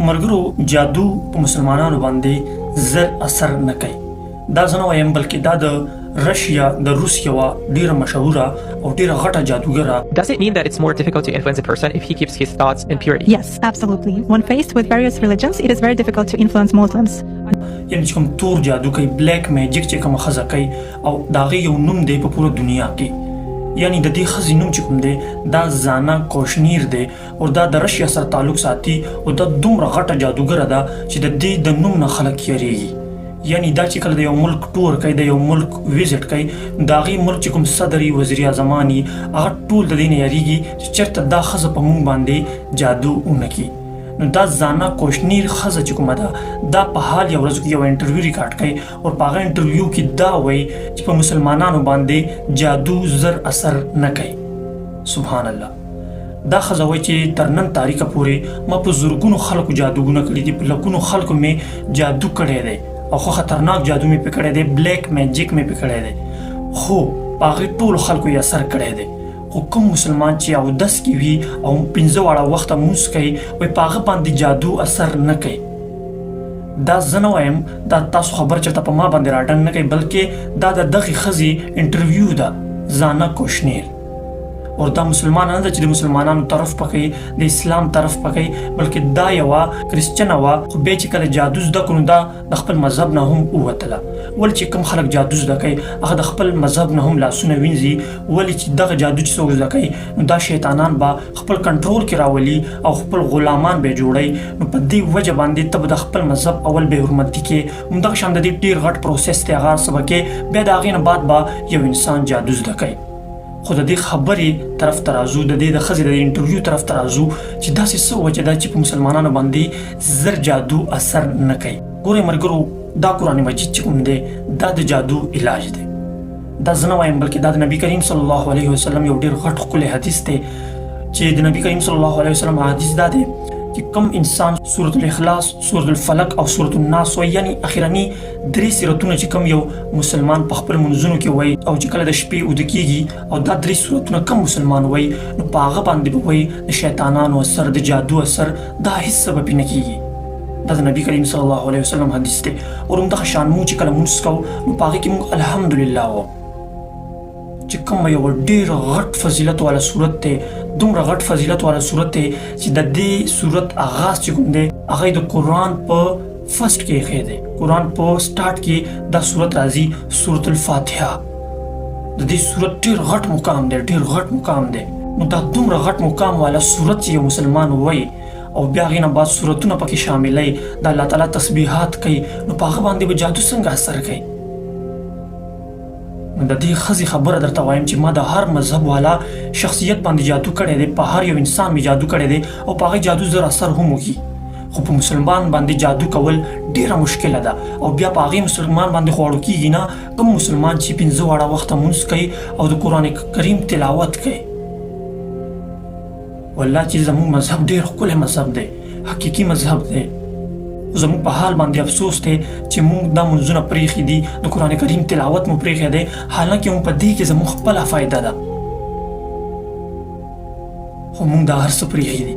مرګرو جادو په مسلمانانو باندې زر اثر نه کوي. دا زه نه وایم بلکې دا د رشیا د روس یوه ډیره مشهوره او ډیره غټه جادوګره. Does it mean that it's more difficult to influence a person if he keeps his thoughts in purity? Yes, absolutely. When faced with various religions, it is very difficult to influence Muslims. یعنی چې کوم تور جادو کوي، بلیک میجیک چې کومه ښځه کوي او د هغې یو نوم دی په پوره دنیا کې، یعنی د دې ښځې نوم چې کوم دی دا زانا کوشنیر دی او دا د رشیا سره تعلق ساتي او دا دومره غټه جادوګره ده چې د دې د نوم نه خلک یریږي. یعنی دا چې کله د یو ملک ټور کوي، د یو ملک ویزټ کوي، د هغې ملک چې کوم صدر وي، وزیر اعظمان وي، هغه ټول د دې نه یریږي چې چېرته دا ښځه په موږ باندې جادو ونه کړي. نو دا زانا کوشنیر ښځه چې کومه ده دا په حال یو ورځ کې یو انټرویو ریکارډ کوي او په هغه انټرویو کې دا وایي چې په مسلمانانو باندې جادو زر اثر نه کوي. سبحان الله. دا ښځه وایي چې تر نن تاریخه پورې ما په زرګونو خلکو جادوګونه کړي دي، په لکونو خلکو مې جادو کړی دی او خو خطرناک جادو مې پې کړی دی، بلیک میجیک مې پې کړی دی، خو په هغې ټولو خلکو یې اثر کړی دی. خو کوم مسلمان چې اودس کې وي او 5 واړه وخته لمونځ کوي وایي په هغه باندې جادو اثر نه کوي. دا زه نه وایم، دا تاسو خبر چېرته په ما باندې راډنګ نه کوي، بلکې دا د دغې ښځې انټرویو ده، زانا کوشنیر. او دا مسلمان نه ده چې د مسلمانانو طرف پکوي، د اسلام طرف پکوي، بلکې دا یوه کرسچنه وه، خو بیا چې کله جادو زده کړو نو دا د خپل مذهب نه هم ووتله. ولې چې کوم خلک جادو زده کوي هغه د خپل مذهب نه هم لاسونه وینځي، ولې چې دغه جادو چې څوک زده کوي نو دا شیطانان به خپل کنټرول کې راولي او خپل غلامان به جوړوي. نو په دې وجه باندې ته به د خپل مذهب اول بې حرمتي کې همدغه شان د دې ډېر غټ پروسس دی، هغه څه به کې بیا د هغې نه بعد به یو انسان جادو زده کوي. خو د دې خبرې طرف ته راځو، د دې د ښځې د انټرویو طرف ته راځو چې داسې څه وجه ده چې په مسلمانانو باندې زر جادو اثر نه کوي. ګورئ ملګرو، دا قرآن مجید چې کوم دی دا د جادو علاج دی. دا زه نه وایم بلکې دا د نبي کریم صلی الله علیه وسلم یو ډېر غټ ښکلی حدیث دی چې د نبي کریم صلی الله علیه وسلم حدیث دا دی چې کوم انسان سورة الاخلاص، سورة الفلق او سورة الناس وایي، یعنی اخرني 3 سورتونه چې کوم یو مسلمان په خپل منځونو کې وایي او چې کله د شپې اوده کېږي او دا 3 سورتونه کوم مسلمان وایي نو په هغه باندې به وایي د شیطانانو اثر، د جادو اثر دا هېڅ سبب یې نه کېږي. دا د نبي کریم صلی الله علیه وسلم حدیث دی. او همدغه شان موږ چې کله مونځ کوو نو په هغې کې موږ الحمدلله وایو چې کومه یوه ډېره غټ فضیلت والا صورت دی، دومره غټ فضیلت والا صورت دی چې د دې صورت آغاز چې کوم دی هغه د قرآن په فسټ کې ایښی دی. قرآن په سټارټ کې دا صورت راځي، سورة الفاتحه. د دې صورت ډېر غټ مقام دی، ډېر غټ مقام دی. نو دا دومره غټ مقام والا صورت چې یو مسلمان وایي او بیا هغې نه بعد صورتونه پکې شاملوي، د الله تعالی تسبیحات کوي، نو په هغه باندې به جادو څنګه اثر کوي؟ د دې ښځې خبره درته وایم چې ما د هر مذهب والا شخصیت باندې جادو کړی دی، په هر یو انسان مې جادو کړی دی او په هغې جادو زر اثر هم وکړي. خو په مسلمان باندې جادو کول ډېره مشکله ده او بیا په هغې مسلمان باندې خو اړو کېږي نه. کوم مسلمان چې 5 واړه وخته لمونځ کوي او د قرآن کریم تلاوت کوي، والله چې زموږ مذهب ډېر ښکلی مذهب دی، حقیقي مذهب دی. زموږ په حال باندې افسوس دی چې موږ دا منځونه پرېښي دي، د قرآن کریم تلاوت مو پرېښی دی، حالانکې موږ په دې کې زموږ خپله فایده ده، خو موږ دا هر څه پرېښي دي.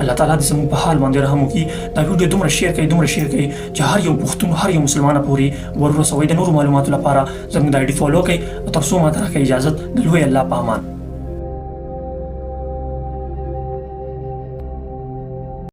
الله تعالی دې زموږ په حال باندې رحم وکړي. دا ویډیو دومره شیر کړئ، دومره شیر کړئ چې هر یو پښتون، هر یو مسلمانه پورې ور ورسوئ. د نورو معلوماتو لپاره زموږ د آی ډي فالو کړئ او تر څو ماته راکړئ اجازت. د لوی الله په امان.